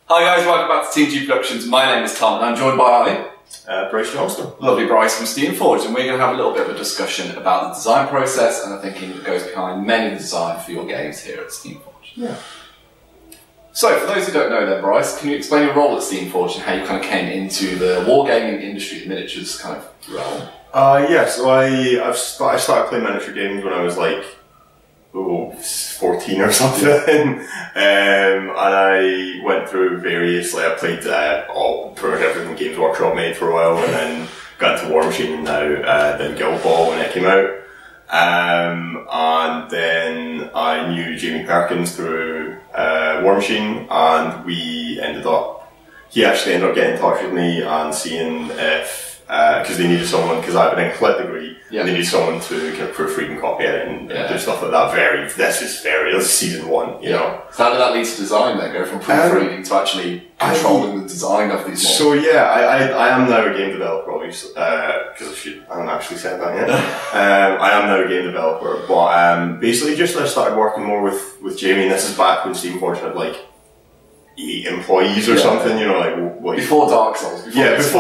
Hi guys, welcome back to Team G Productions. My name is Tom and I'm joined by Bryce Johnson. Lovely Bryce from Steamforged, and we're going to have a little bit of a discussion about the design process and the thinking that goes behind many of the design for your games here at Steamforged. Yeah. So, for those who don't know then, Bryce, can you explain your role at Steamforged and how you kind of came into the wargaming industry, the miniatures kind of realm? Yeah, so I started playing miniature games when I was like 14 or something, and I went through various, like I played pretty much everything Games Workshop made for a while, and then got into Warmachine now, then Guild Ball when it came out, and then I knew Jamie Perkins through Warmachine, and he actually ended up getting in touch with me and seeing if because they needed someone, because I have an Ink degree, and they needed someone to kind of proofread and copy it and do stuff like that. This is season one, you know. So how did that lead to design then? Go from proofreading to actually controlling the design of these models? So yeah, I am now a game developer, obviously, because I haven't actually said that yet. I am now a game developer, but basically just I started working more with Jamie, and this is back when Steamforged had like 8 employees or something, you know, like before Dark Souls. This is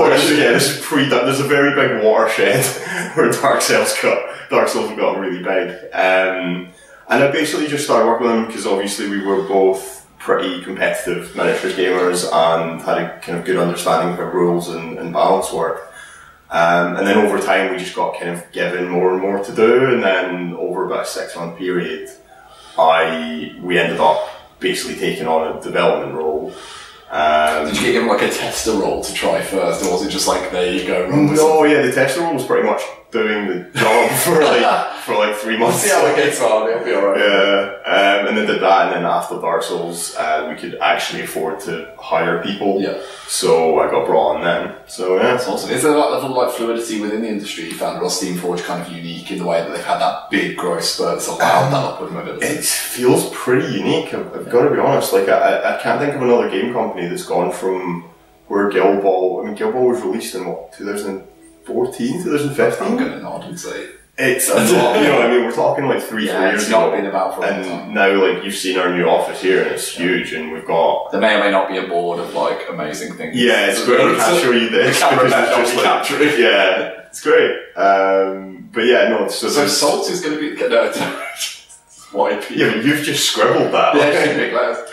there's a very big watershed where Dark Souls got really big, and I basically just started working with them because obviously we were both pretty competitive miniatures gamers and had a kind of good understanding of how rules and balance work. And then over time we just got kind of given more and more to do, and then over about a 6-month period we ended up basically taking on a development role. Did you get given like a tester role to try first, or was it just like, there you go? Yeah, the tester role was pretty much doing the job for like 3 months. See how it gets on, it'll be alright. Yeah, and then did that, and then after Dark Souls, we could actually afford to hire people. Yeah. So I got brought on then. So yeah, that's awesome. Is there that level of like fluidity within the industry you found, or Steamforged kind of unique in the way that they've had that big growth spurt that's allowed that upward mobility? It feels pretty unique. I've got to be honest. Like I can't think of another game company that's gone from where Guild Ball. I mean, Guild Ball was released in what, 2014, 2015. I'm gonna nod and say it's a lot. You know what I mean? We're talking like 3-4 years it's not been about for a long time. And now, like, you've seen our new office here, and it's huge, and we've got. There may or may not be a board of like amazing things. Yeah, it's great. I can't show you this because it's just like capturing. Yeah, it's great. But yeah, no. So Salt is going to be no. What? Yeah, but you've just scribbled that. Yeah, big letters.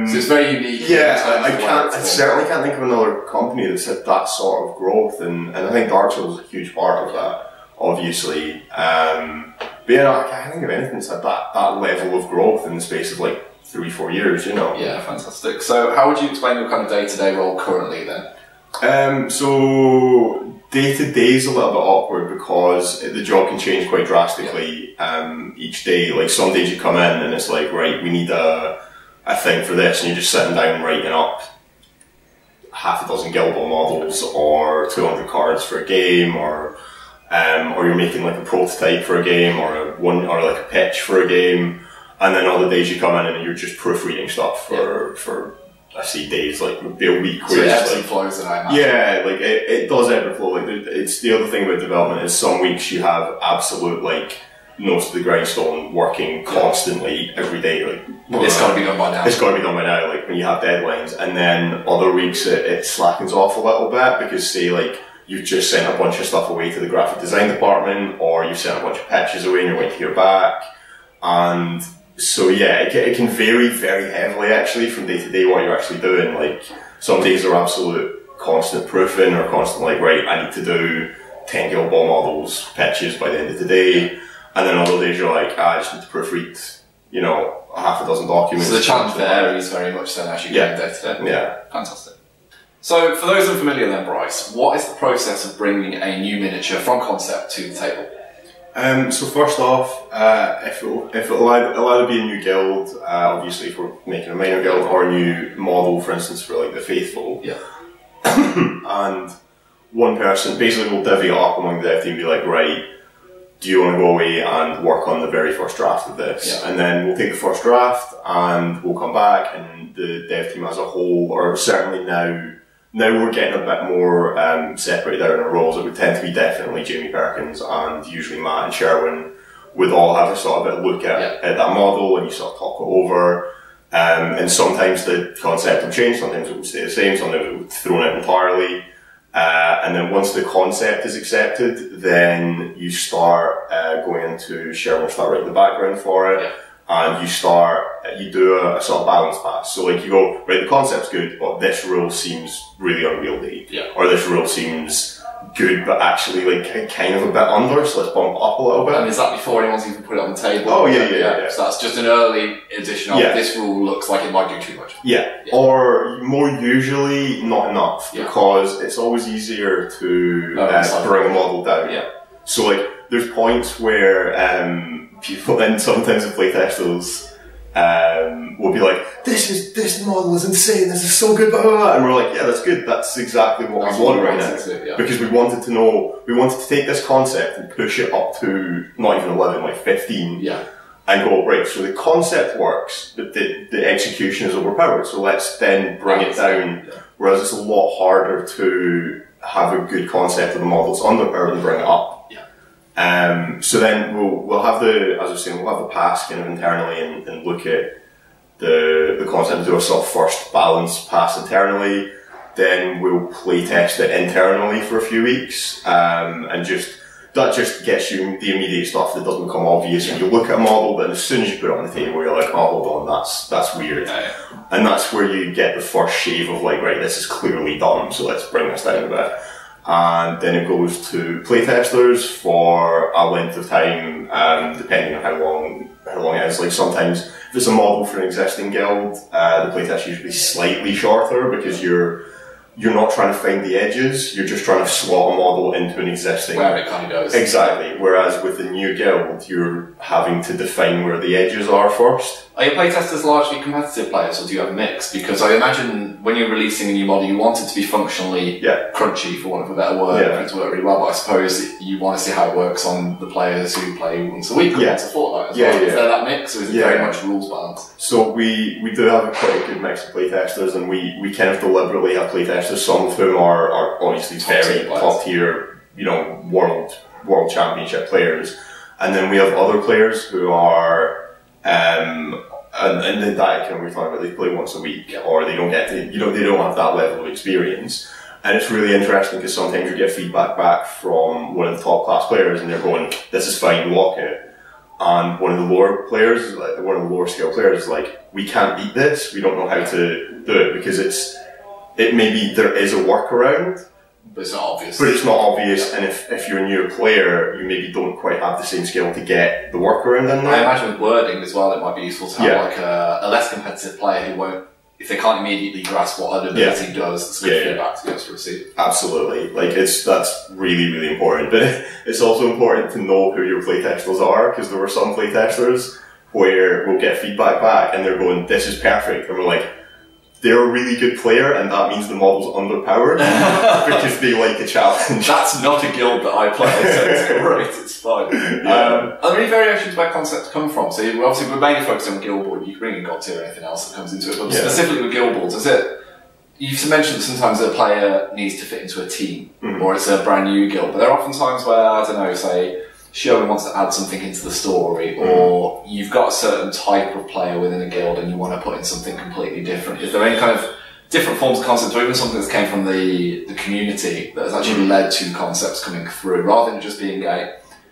So it's very unique. Yeah, I certainly can't think of another company that's had that sort of growth, and I think Dark Souls is a huge part of that, obviously. But yeah, no, I can't think of anything that's had that level of growth in the space of like 3-4 years, you know. Yeah, fantastic. So how would you explain your kind of day-to-day role currently then? So day-to-day is a little bit awkward because the job can change quite drastically each day. Like some days you come in and it's like, right, we need a thing for this, and you're just sitting down writing up half a dozen Guild Ball models or 200 cards for a game, or you're making like a prototype for a game, or like a pitch for a game, and then other days you come in and you're just proofreading stuff for I see days like maybe a week where it's like flows that I imagine. Yeah, like it does ebb and flow. Like it's the other thing about development is some weeks you have absolute like nose to the grindstone working constantly every day. Like it's got to be done by now. It's got to be done by now. Like when you have deadlines, and then other weeks it slackens off a little bit because say like you've just sent a bunch of stuff away to the graphic design department, or you've sent a bunch of pitches away and you're waiting to hear back, and so yeah, it can vary very heavily actually from day to day what you're actually doing. Like some days are absolute constant proofing or constant like, right, I need to do 10 Guild Ball models pitches by the end of the day, and then other days you're like, I just need to proofread, you know, half a dozen documents. So the challenge there varies very much then as you go day to day. Yeah. Fantastic. So for those unfamiliar then, Bryce, what is the process of bringing a new miniature from concept to the table? So first off, if it'll either be a new guild, obviously if we're making a minor guild, or a new model, for instance, for like the Faithful. Yeah. And one person basically will divvy it up among the dev team and be like, right, do you want to go away and work on the very first draft of this? Yeah. And then we'll take the first draft and we'll come back, and the dev team as a whole, or certainly now we're getting a bit more separated out in our roles. It would tend to be definitely Jamie Perkins and usually Matt and Sherwin would all have a sort of look at that model, and you sort of talk it over. And sometimes the concept will change, sometimes it will stay the same, sometimes it will be thrown out entirely. And then once the concept is accepted, then you start going into Sherman, start writing the background for it, and you do a sort of balance pass. So like you go, right, the concept's good, but this rule seems really unwieldy, or this rule seems good, but actually like kind of a bit under, so let's bump it up a little bit. And is that before anyone's even put it on the table? Oh yeah. So that's just an early edition of this rule looks like it might do too much. Or more usually not enough, because it's always easier to bring a model down. So like there's points where people, and sometimes the playtesters will be like, this model is insane, this is so good, blah, blah, blah. And we're like, yeah, that's good, that's exactly what we want right now. Because we wanted to take this concept and push it up to not even 11, like 15. And go, right, so the concept works, but the execution is overpowered, so let's then bring it down. Whereas it's a lot harder to have a good concept of the model that's underpowered and bring it up. So then we'll have as I was saying, we'll have the pass kind of internally and look at the concept and do a sort of first balance pass internally. Then we'll play test it internally for a few weeks, and that just gets you the immediate stuff that doesn't become obvious. And you look at a model, then as soon as you put it on the table, you're like, oh, hold on, that's weird. And that's where you get the first shave of like, right, this is clearly dumb, so let's bring this down a bit. And then it goes to playtesters for a length of time, depending on how long it is. Like sometimes, if it's a model for an existing guild, the playtest is usually slightly shorter because you're not trying to find the edges, you're just trying to slot a model into an existing... Where it kind of goes. Exactly. Whereas with the new guild, you're having to define where the edges are first. Are your playtesters largely competitive players, or do you have a mix? Because I imagine when you're releasing a new model, you want it to be functionally crunchy, for want of a better word, for it to work really well, but I suppose you want to see how it works on the players who play once a week or once a fortnight as well. Is there that mix, or is it very much rules balanced? So we do have a quite good mix of playtesters, and we kind of deliberately have playtesters, some of whom are obviously very top tier, world championship players, and then we have other players who are and then that kind of we're talking about, they play once a week, or they don't get to, they don't have that level of experience. And it's really interesting because sometimes you get feedback back from one of the top class players and they're going, this is fine, lock it. And one of the lower players, like one of the lower scale players is like, we can't beat this, we don't know how to do it, because maybe there is a workaround, but it's not obvious. But it's not obvious, and if you're a newer player, you maybe don't quite have the same skill to get the workaround in there. I imagine with wording as well, it might be useful to have like a less competitive player who won't, if they can't immediately grasp what other team does, it's good feedback to be able to receive. Absolutely, like that's really, really important. But it's also important to know who your playtesters are, because there were some playtesters where we'll get feedback back and they're going, this is perfect, and we're like, they're a really good player, and that means the model's underpowered because they like a challenge. That's not a guild that I play, so it's great, it's fine. Are there any variations where concepts come from? So obviously we're mainly focused on guild board, you can bring in God tier or anything else that comes into it, but specifically with guild boards, you've mentioned that sometimes a player needs to fit into a team, or it's a brand new guild, but there are often times where, I don't know, say, Sherwin wants to add something into the story, or you've got a certain type of player within a guild and you want to put in something completely different. Is there any kind of different forms of concepts, or even something that's came from the community that has actually led to concepts coming through, rather than just being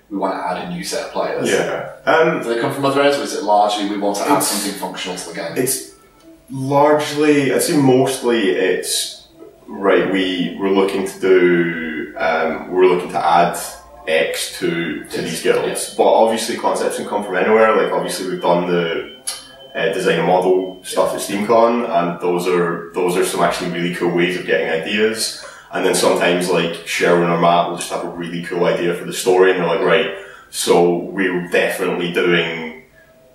we want to add a new set of players? Do they come from other areas, or is it largely we want to add something functional to the game? It's largely, I'd say mostly it's, right, we're looking to do, we're looking to add X to these guilds, but obviously concepts can come from anywhere. Like obviously we've done the design a model stuff at SteamCon, and those are some actually really cool ways of getting ideas. And then sometimes like Sherwin or Matt will just have a really cool idea for the story, and they're like, right, so we're definitely doing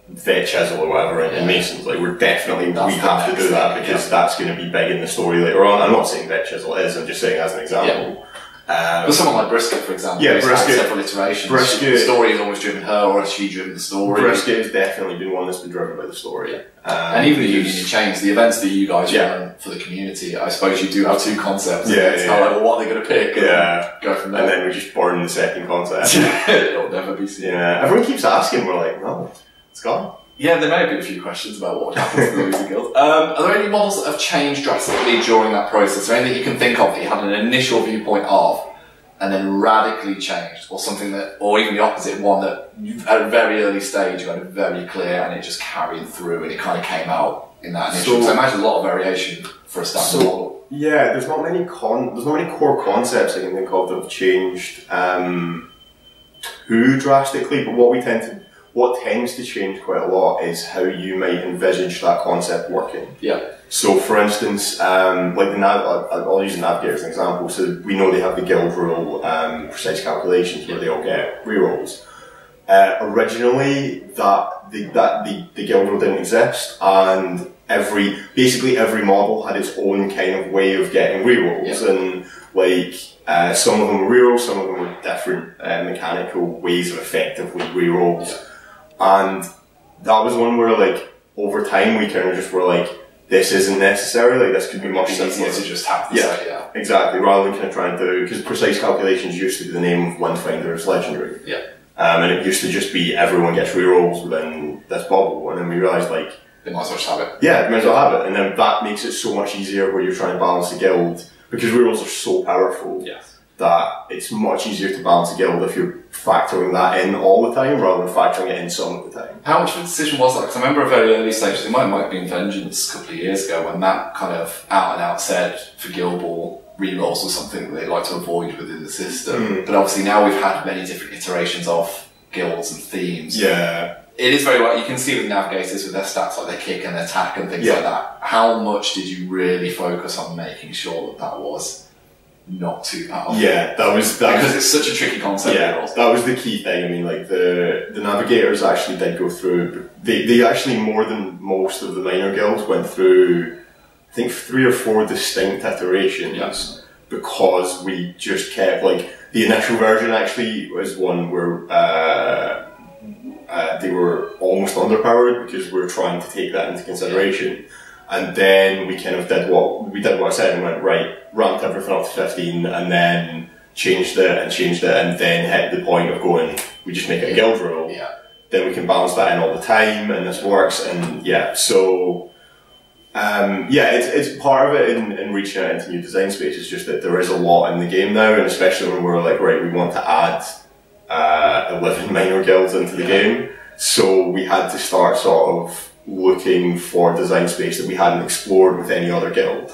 vet chisel or whatever in Masons. Like we have to do that because that's going to be big in the story later on. I'm not saying vet chisel is, I'm just saying as an example. But someone like Brisket, for example, who's had several iterations. The story has always driven her, or has she driven the story? Brisket has definitely been one that's been driven by the story. And even the Union Chains, the events that you guys run for the community, I suppose you do have two concepts. It's kind of like, well, what are they going to pick? And go from there. And then we just burn the second concept. It'll never be seen. Everyone keeps asking, we're like, no, it's gone. Yeah, there may have been a few questions about what would happen to the losing guild. Are there any models that have changed drastically during that process? Or anything you can think of that you had an initial viewpoint of and then radically changed? Or something that, or even the opposite, one that at a very early stage you had it very clear and it just carried through and it kind of came out in that initial. So I imagine a lot of variation for a standard model. Yeah, there's not many core concepts I can think of that have changed too drastically, but what tends to change quite a lot is how you might envisage that concept working. Yeah. So, for instance, like I'll use the Navigator as an example. So we know they have the guild rule precise calculations where they all get rerolls. Originally, the guild rule didn't exist, and basically every model had its own kind of way of getting rerolls, and like some of them were rerolls, some of them were different mechanical ways of effectively rerolls. And that was one where, like, over time we kind of just were like, this isn't necessary, like, this could be much easier to just have this. Yeah, exactly, rather than kind of trying to, because precise calculations used to be the name of Windfinder's Legendary. Yeah. And it used to just be everyone gets rerolls within this bubble, and then we realised, like, they might as well just have it. Yeah, might as well have it, and then that makes it so much easier where you're trying to balance a guild, because rerolls are so powerful. Yes. That it's much easier to balance a guild if you're factoring that in all the time rather than factoring it in some of the time. How much of a decision was that? Because I remember a very early stage, it might have been Vengeance a couple of years ago, when Matt kind of out and out said for Guild Ball, rerolls was something that they like to avoid within the system. But obviously now we've had many different iterations of guilds and themes. Yeah. It is very well, you can see with navigators with their stats like their kick and attack and things like that. How much did you really focus on making sure that that was not too powerful? Yeah, because it's such a tricky concept. Yeah, that was the key thing. I mean, like the navigators actually did go through. They actually, more than most of the minor guilds, went through, I think, 3 or 4 distinct iterations because we just kept, like, the initial version actually was one where they were almost underpowered because we were trying to take that into consideration. And then we kind of did what I said and went, right, ramped everything up to 15 and then changed it, and then hit the point of going, we just make it a guild rule. Yeah. Then we can balance that in all the time and this works, and yeah, so it's part of it in reaching out into new design spaces, just that there is a lot in the game now, and especially when we're like, right, we want to add 11 minor guilds into the game, so we had to start sort of looking for design space that we hadn't explored with any other guild.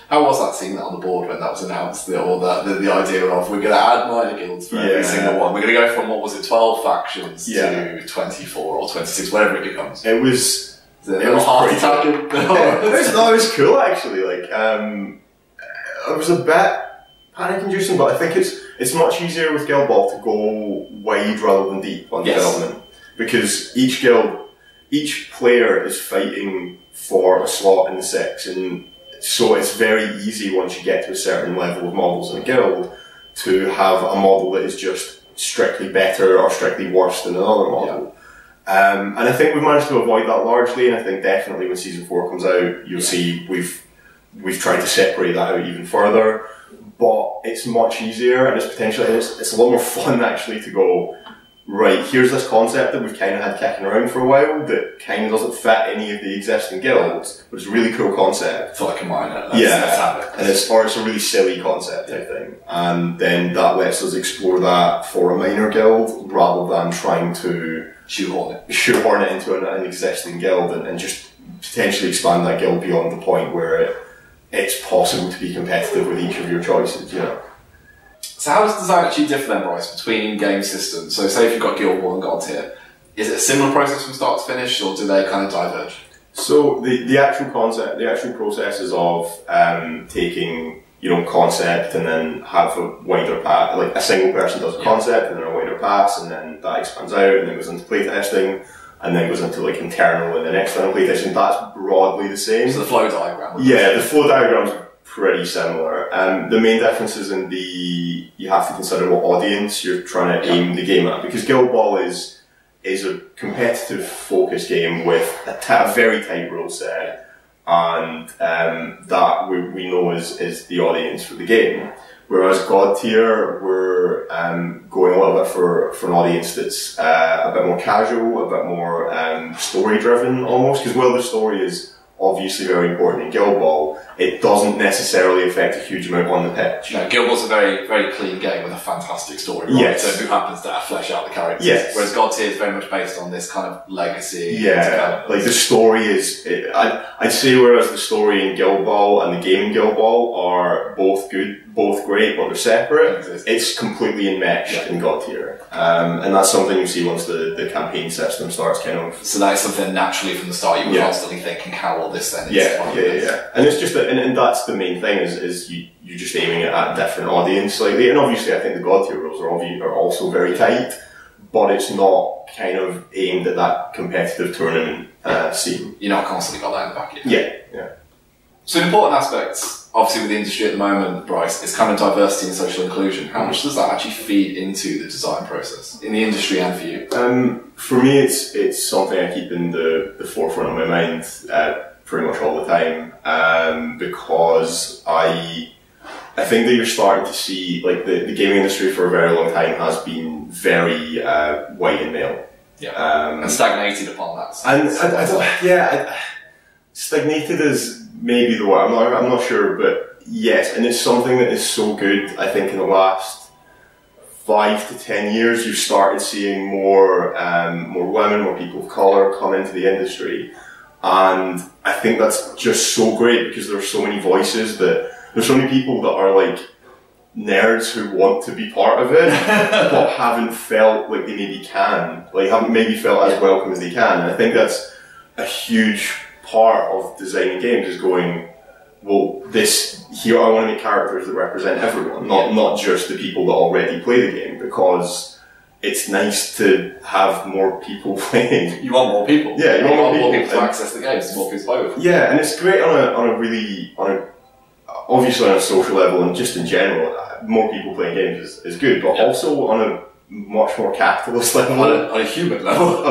How was that, seeing that on the board when that was announced, the idea of we're going to add minor guilds for every single one? We're going to go from, what was it, 12 factions to 24 or 26, whatever it becomes. It was heart attack. It was cool, actually. Like, it was a bit panic-inducing, but I think it's much easier with Guild Ball to go wide rather than deep on development, because each player is fighting for a slot in the 6, and so it's very easy once you get to a certain level of models in a guild to have a model that is just strictly better or strictly worse than another model. And I think we've managed to avoid that largely, and I think definitely when Season 4 comes out, you'll see we've tried to separate that out even further, but it's much easier, and it's a lot more fun actually to go, right, here's this concept that we've kind of had kicking around for a while that kind of doesn't fit any of the existing guilds, but it's a really cool concept. For like a minor. Let's have it. And it's a really silly concept type thing. And then that lets us explore that for a minor guild rather than trying to shoehorn it into an existing guild and just potentially expand that guild beyond the point where it's possible to be competitive with each of your choices, you know. So how does design actually differ then, Bryce, between game systems? So say if you've got Guild Ball and Gods here, is it a similar process from start to finish, or do they kind of diverge? So the actual concept, the actual processes of taking, you know, concept and then have a wider path, like a single person does a concept and then a wider pass, and then that expands out and then goes into playtesting, and then goes into like internal and then external playtesting. That's broadly the same. So the flow diagram. Yeah, the flow diagram's pretty similar. The main difference is in you have to consider what audience you're trying to aim the game at, because Guild Ball is a competitive focus game with a very tight rule set, and that we know is the audience for the game. Whereas God Tier, we're going a little bit for an audience that's a bit more casual, a bit more story driven almost, because while the story is obviously very important in Guild Ball, it doesn't necessarily affect a huge amount on the pitch. No, Guild Ball's a very, very clean game with a fantastic story. Right? Yes. So who happens to flesh out the characters? Yes. Whereas God Tier is very much based on this kind of legacy. Yeah, like the story is, I'd say whereas the story in Guild Ball and the game in Guild Ball are both good, both great, but they're separate, it's completely enmeshed in God Tier. And that's something you see once the campaign system starts kind of... So that is something naturally from the start you were constantly thinking, how will this then Yeah. And it's just, and that's the main thing, is you're just aiming it at a different audience slightly. And obviously I think the God Tier rules are also very tight, but it's not kind of aimed at that competitive tournament scene. You're not constantly got that in the back of your head. Yeah. So an important aspect, obviously with the industry at the moment, Bryce, is kind of diversity and social inclusion. How much does that actually feed into the design process, in the industry and for you? For me, it's something I keep in the forefront of my mind pretty much all the time, because I think that you're starting to see, like, the gaming industry for a very long time has been very white and male. Yeah. And stagnated upon that. Stagnated is maybe the word. I'm not sure, but yes, and it's something that is so good. I think in the last 5 to 10 years, you've started seeing more women, more people of colour come into the industry, and I think that's just so great because there's so many voices there's so many people that are like nerds who want to be part of it, but haven't felt like they maybe can, like haven't maybe felt as welcome as they can. And I think that's a huge part of designing games, is going, well, here I want to make characters that represent everyone, not just the people that already play the game, because it's nice to have more people playing. You want more people. Yeah, you want more people to access the games, more people to play with. Yeah, and it's great obviously on a social level and just in general, more people playing games is good, but also on a much more capitalist level. On a human level.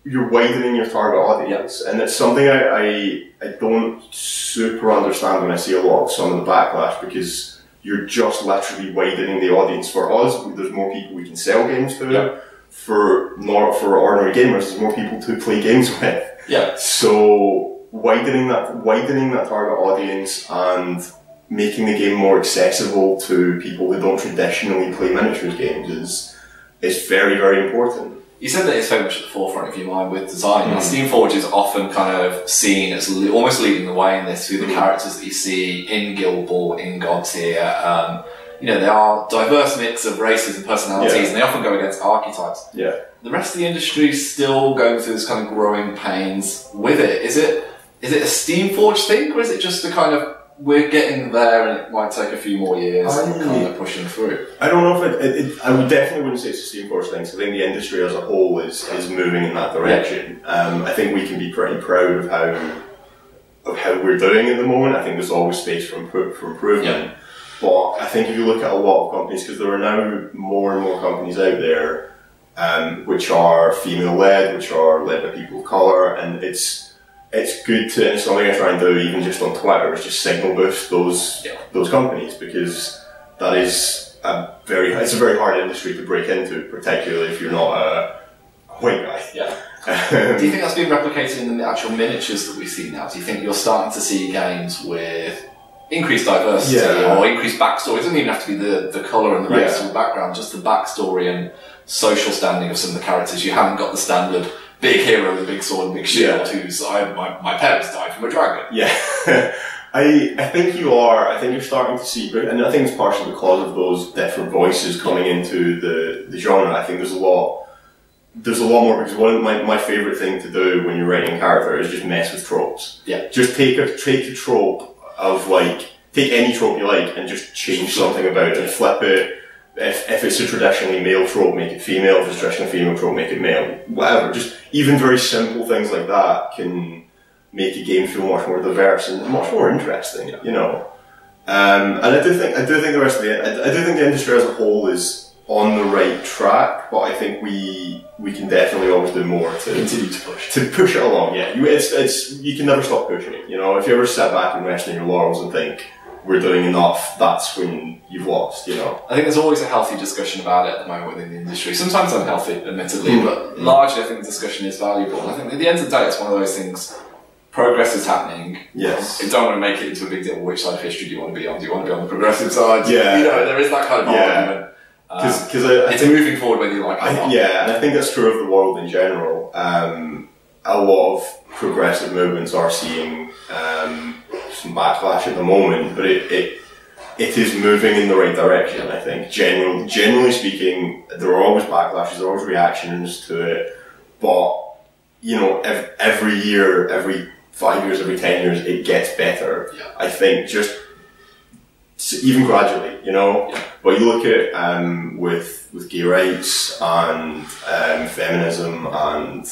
You're widening your target audience, and it's something I don't super understand when I see a lot of some of the backlash, because you're just literally widening the audience. For us, there's more people we can sell games to. Yeah. For ordinary gamers, there's more people to play games with. Yeah. So widening that target audience and making the game more accessible to people who don't traditionally play miniatures games is very, very important. You said that it's very much at the forefront of your mind with design. Steamforged is often kind of seen as almost leading the way in this through the characters that you see in Guild Ball, in God Tier. They are a diverse mix of races and personalities, and they often go against archetypes. Yeah. The rest of the industry is still going through this kind of growing pains with it. Is it a Steamforged thing, or is it just a kind of, we're getting there and it might take a few more years and we're kind of pushing through? I don't know if I definitely wouldn't say it's a Steamforged thing. So I think the industry as a whole is moving in that direction. I think we can be pretty proud of how we're doing at the moment. I think there's always space for improvement. Yeah. But I think if you look at a lot of companies, because there are now more and more companies out there which are female-led, which are led by people of colour, and it's good to, and it's something I try and do even just on Twitter, is just signal boost those companies, because that is it's a very hard industry to break into, particularly if you're not a white guy. Yeah. Do you think that's being replicated in the actual miniatures that we see now? Do you think you're starting to see games with increased diversity or increased backstory? It doesn't even have to be the colour and the race or the background, just the backstory and social standing of some of the characters. You haven't got the standard big hero with a big sword and big shield who's, my parents died from a dragon. Yeah. I think you are. I think you're starting to see, and I think it's partially because of those different voices coming into the genre. I think there's a lot more, because one of my favourite thing to do when you're writing a character is just mess with tropes. Yeah. Just take a trope of, like, take any trope you like and just change something about it, flip it. If it's a traditionally male trope, make it female. If it's a traditionally female trope, make it male. Whatever. Just even very simple things like that can make a game feel much more diverse and much more interesting. You know. And I do think the rest of I do think the industry as a whole is on the right track, but I think we can definitely always do more to continue to push it along. Yeah, you can never stop pushing it. You know, if you ever sit back and rest in your laurels and think, we're doing enough, that's when you've lost, you know. I think there's always a healthy discussion about it at the moment within the industry. Sometimes unhealthy, admittedly, but largely I think the discussion is valuable. And I think at the end of the day, it's one of those things. Progress is happening. Yes. You don't want to make it into a big deal. Which side of history do you want to be on? Do you want to be on the progressive side? Yeah. You know, there is that kind of argument. Because it's moving forward whether you like it or not. Yeah, and I think that's true of the world in general. A lot of progressive movements are seeing some backlash at the moment, but it is moving in the right direction, I think. Generally speaking, there are always backlashes, there are always reactions to it, but, you know, every year, every 5 years, every 10 years, it gets better. Yeah. I think just even gradually, you know. Yeah. But you look at it with gay rights and feminism and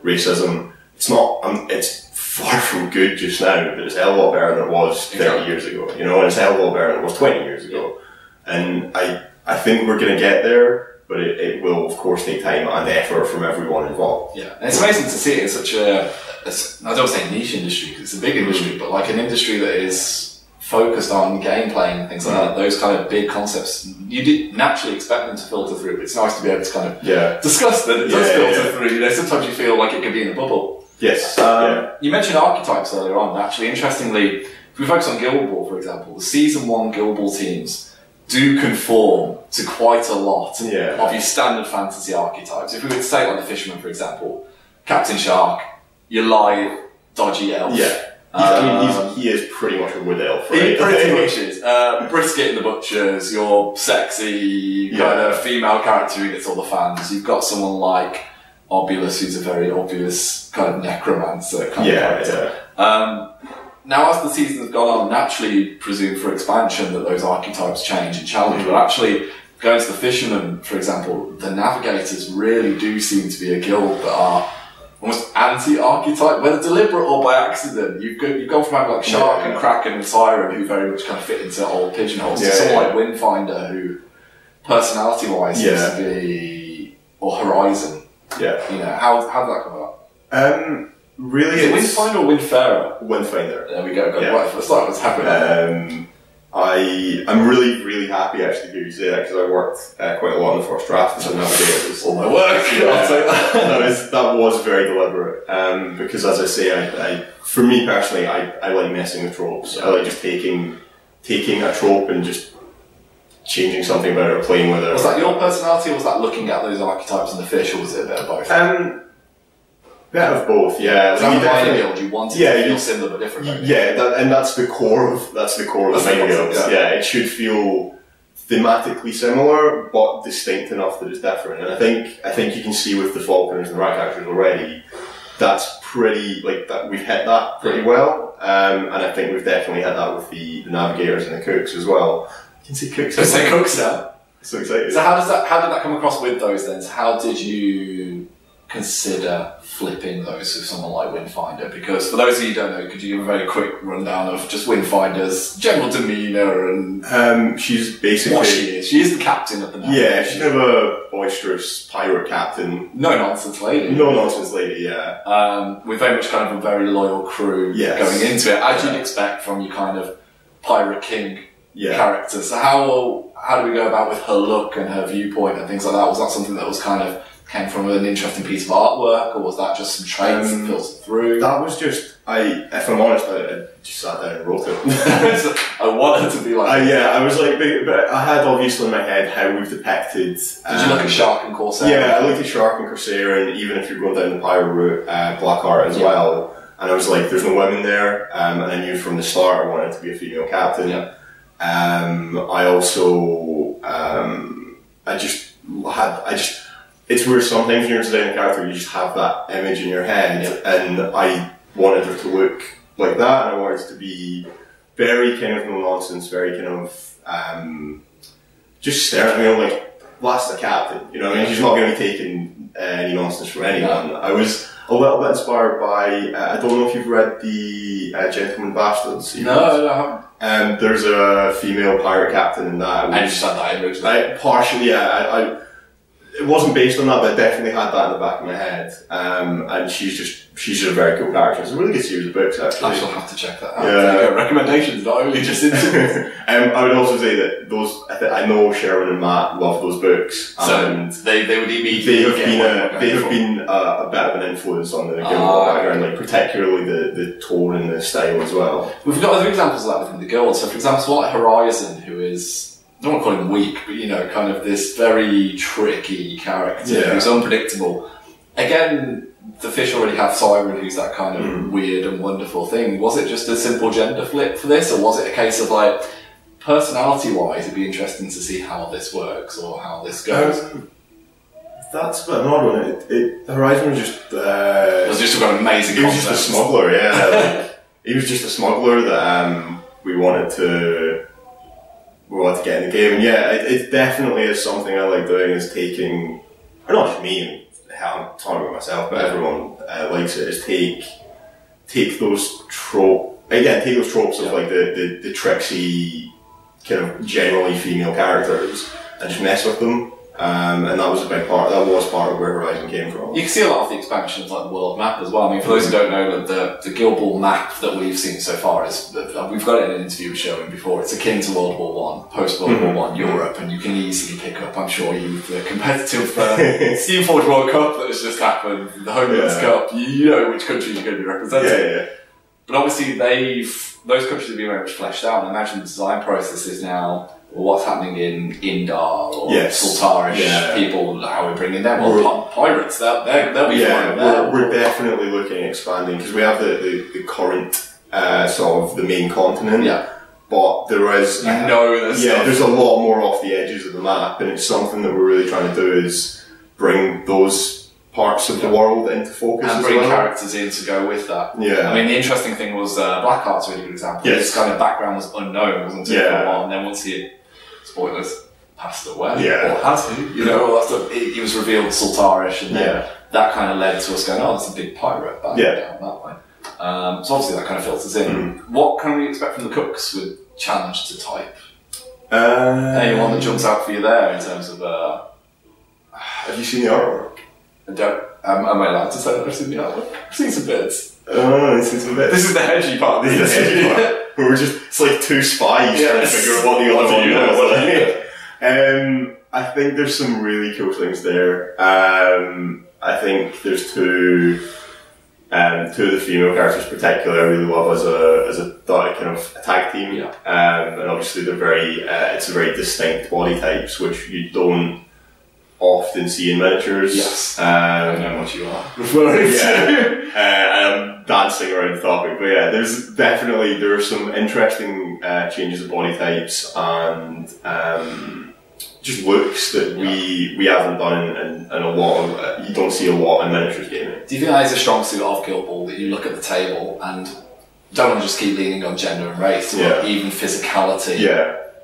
racism, it's far from good just now, but it's a hell of a lot better than it was 30 years ago, you know, and it's a hell of a lot better than it was 20 years ago. And I think we're going to get there, but it will, of course, take time and effort from everyone involved. Yeah, and it's amazing to see it in such I don't say niche industry, because it's a big industry, but like an industry that is focused on gameplay and things like that, those kind of big concepts, you did naturally expect them to filter through, but it's nice to be able to kind of discuss that it does filter through. You know, sometimes you feel like it could be in a bubble. Yes. You mentioned archetypes earlier on. Actually, interestingly, if we focus on Guild Ball, for example, the Season 1 Guild Ball teams do conform to quite a lot of your standard fantasy archetypes. If we were to take like the Fisherman, for example, Captain Shark, your lithe, dodgy elf. Yeah. He is pretty much a wood elf, right? He pretty much is. Brisket in the Butchers, your sexy kind of female character who gets all the fans. You've got someone like Obulus, who's a very obvious kind of necromancer kind of character. Now, as the season has gone on, naturally you presume for expansion that those archetypes change and challenge, but actually, going to the Fishermen, for example, the Navigators really do seem to be a guild that are almost anti-archetype, whether deliberate or by accident. You've gone from having like Shark and Kraken and Siren, who very much kind of fit into old pigeonholes, to someone like Windfinder, who personality-wise seems to be, or Horizon. Yeah. You know, how did that come about? Really, is it Windfinder or Windfarer? Windfinder. There we go. Right, let's start. What's happening? I'm really happy actually to hear you say that, because I worked quite a lot in the first draft as a Navigators. All my work. I'll take that. That was very deliberate. Because as I say, for me personally, I like messing with tropes. I like just taking a trope and just changing something about it or playing with it. Was that your personality, or was that looking at those archetypes in the fish, or was it a bit of both? Bit of both, yeah. Was that my guild? You wanted to feel similar but different? And that's the core of my guild. Yeah, it should feel thematically similar but distinct enough that it's different. And I think you can see with the Falconers and the Ratcatchers already, that's pretty that we've hit that pretty well. And I think we've definitely hit that with the Navigators and the Cooks as well. You can see Cooks. Say Cooks now. So excited. So how did that come across with those then? So how did you consider flipping those with someone like Windfinder? Because for those of you who don't know, could you give a very quick rundown of just Windfinder's general demeanour and she's basically what she is? She is the captain of the Navy. Yeah, she's kind of a boisterous pirate captain. No nonsense lady. No nonsense lady, yeah. With very much kind of a very loyal crew going into it, as you'd expect from your kind of pirate king character. So how do we go about with her look and her viewpoint and things like that? Was that something that was kind of came from an interesting piece of artwork, or was that just some traits that filtered through? That was just, if I'm honest, I just sat down and wrote it. I wanted to be like I was like, but I had obviously in my head how we've depicted. Did you look at Shark and Corsair? Yeah, I looked at Shark and Corsair, and even if you're going down the pirate route, Blackheart as well. And I was like, there's no women there, and I knew from the start I wanted to be a female captain. Yeah. I also, it's weird sometimes when you're designing a character, you just have that image in your head, and I wanted her to look like that, and I wanted it to be very kind of no nonsense, very kind of just staring at me. I'm like, well, that's the captain, you know what I mean? She's not going to be taking any nonsense from anyone. I was a little bit inspired by, I don't know if you've read the Gentleman Bastards series. No, I haven't. There's a female pirate captain in that. I just had that in originally. Partially, it wasn't based on that, but it definitely had that in the back of my head. And she's just a very cool character. It's a really good series of books, actually. I shall have to check that out. Yeah. Recommendations, not only just into I would also say that I know Sherwin and Matt love those books. So they would They have been a bit of an influence on the Guild background, like particularly the tone and the style as well. We've got other examples of that within the Guild. So, for example, like Horizon, who is, I don't want to call him weak, but kind of this very tricky character who's unpredictable. Again, the Fish already have Siren, who's that kind of weird and wonderful thing. Was it just a simple gender flip for this, or was it a case of like, personality-wise, it'd be interesting to see how this works or how this goes? That's an odd one. Horizon was just... it was just an amazing concept. He was just a smuggler, yeah. He was just a smuggler that we wanted to get in the game. And yeah, it definitely is something I like doing, is taking... Or not just me, I'm talking about myself, but everyone likes it, is take those tropes... Again, take those tropes of like the tricksy, kind of generally female characters and just mess with them. And that was a big part. That was part of where Horizon came from. You can see a lot of the expansions, like the world map as well. I mean, for those who don't know, the Guild Ball map that we've seen so far is we've got it in an interview showing before. It's akin to World War One, post World War One Europe, and you can easily pick up. I'm sure the competitive Steamforged World Cup that has just happened, the Homelands Cup. You know which countries you're going to be representing. Yeah. But obviously, those countries have been very much fleshed out. And I imagine the design process is now, well, what's happening in Indar or Sultarish people, how we're bringing them. Well, pirates, they'll be fine. We're definitely looking at expanding, because we have the current sort of the main continent. Yeah. But there is... there's a lot more off the edges of the map, and it's something that we're really trying to do, is bring those parts of the world into focus and bring characters in to go with that. Yeah. I mean, the interesting thing was Blackheart's a really good example. Yes. His kind of background was unknown, wasn't it, for a while, and then once he, spoilers, passed away, or has he? All that stuff. He was revealed Sultarish, and then that kind of led to us going, oh, there's a big pirate back down that way. So obviously that kind of filters in. What can we expect from the cooks with challenge to type? Anyone that jumps out for you there in terms of... have you seen the artwork? Am I allowed to say that I've seen the artwork? I've seen some bits. I've seen some bits. This is the hedgy part. Where we're just, it's like two spies trying to figure out what the other one knows. I think there's some really cool things there. I think there's two of the female characters particularly I really love as a kind of a tag team. And obviously they're it's a very distinct body types, which you don't often see in miniatures. Yes. I know what you are referring to. I'm dancing around the topic, but yeah, there are some interesting changes of body types and just looks that we haven't done in a lot of, you don't see a lot in miniatures gaming. Do you think that is a strong suit of Guild Ball, that you look at the table and don't want to just keep leaning on gender and race, but even physicality?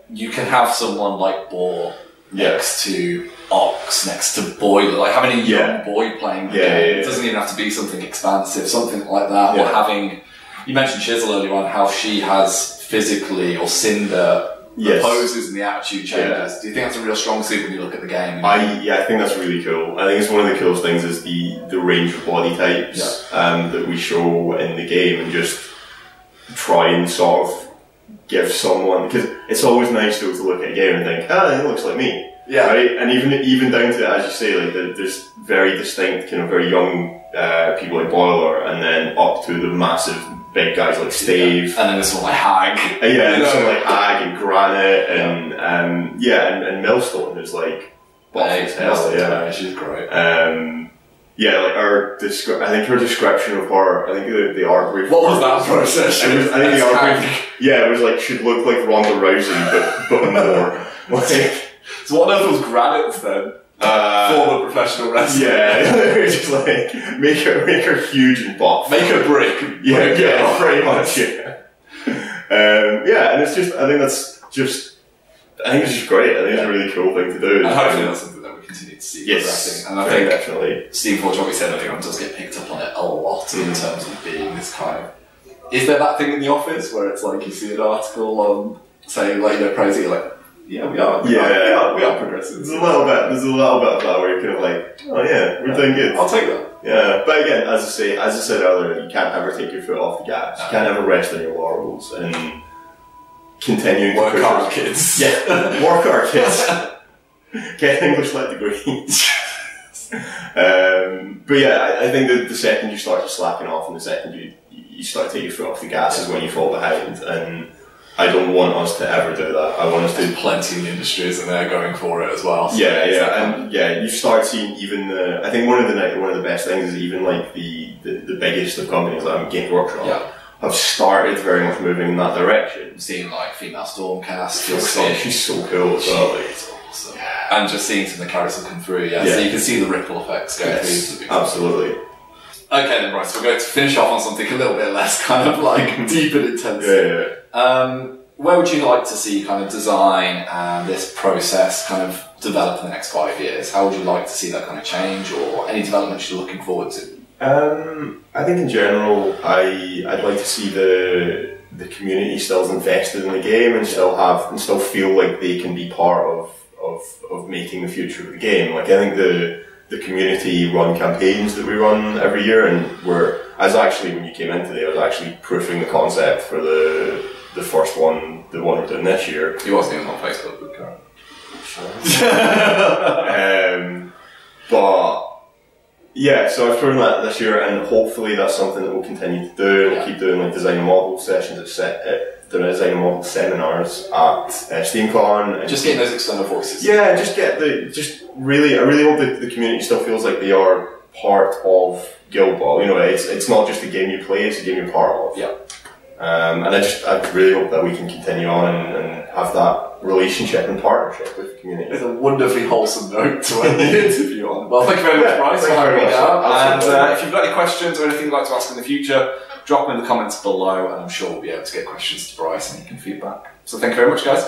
You can have someone like Boar next to Ox, next to Boy, like having a young boy playing the game. It doesn't even have to be something expansive, something like that. Or having, you mentioned Chisel earlier on, how she has physically, or Cinder, the poses and the attitude changes. Do you think that's a real strong suit when you look at the game? I think that's really cool. I think it's one of the coolest things is the range of body types that we show in the game, and just try and sort of give someone, because it's always nice to look at a game and think, it looks like me. Right? And even down to, as you say, like there's very distinct, kind of very young people like Boiler, and then up to the massive big guys like Stave. And then there's someone like Hag. Someone like Hag and Granite and and Millstone is like buff as hell. She's great. Like I think her description of her, I think the art brief. What was that process? I think the art brief. It was like, she'd look like Ronda Rousey, but more. So what else was Granite's then? Former professional wrestler. Just like make her huge and buff. Make her brick. Pretty much. And it's just, I think it's just great. I think it's a really cool thing to do. And hopefully that's something that we continue to see progressing. And I think definitely Steamforged, what we said earlier on, does get picked up on it a lot in terms of being this kind of... Is there that thing in the office where it's like you see an article on, say, like, praising, like, Yeah, we are. We are progressive. There's a little bit of that where you're kind of like, oh yeah, we're doing good. I'll take that. Yeah, but again, as I said earlier, you can't ever take your foot off the gas. You can't ever rest on your laurels and continue to work hard, kids. Yeah, work hard, kids. Get an English lit degree. But yeah, I think that the second you start to slacken off and the second you start to take your foot off the gas is when you fall behind, and I don't want us to ever do that. I want us to... Plenty in the industry, isn't there, going for it as well. So and you start seeing even I think one of the best things is even like the biggest of companies like Game Workshop have started very much moving in that direction. Seeing like female Stormcast, she's so cool as well. It's awesome. And just seeing some of the characters come through, so you can see the ripple effects going through. Absolutely. Okay then, Bryce, we're going to finish off on something a little bit less kind of like deep and intensive. Where would you like to see kind of design and this process kind of develop in the next 5 years? How would you like to see that kind of change, or any developments you're looking forward to? I think in general, I'd like to see the community still invested in the game and still feel like they can be part of making the future of the game. Like I think the community run campaigns that we run every year, and when you came in today, I was actually proofing the concept for the first one, the one we're doing this year. He wasn't even on Facebook with Karen. But yeah, so I was proving that this year, and hopefully that's something that we'll continue to do. We'll keep doing like design and model sessions at design and model seminars at SteamCon. And just getting those external voices. Yeah, I really hope that the community still feels like they are part of Guild Ball. You know, it's not just a game you play; it's a game you're part of. Yeah. And I really hope that we can continue on and have that relationship and partnership with the community. It's a wonderfully wholesome note to end the interview on. Well, thank you very much, Bryce, for having me down. And if you've got any questions or anything you'd like to ask in the future, drop them in the comments below, and I'm sure we'll be able to get questions to Bryce and he can feedback. So thank you very much, guys.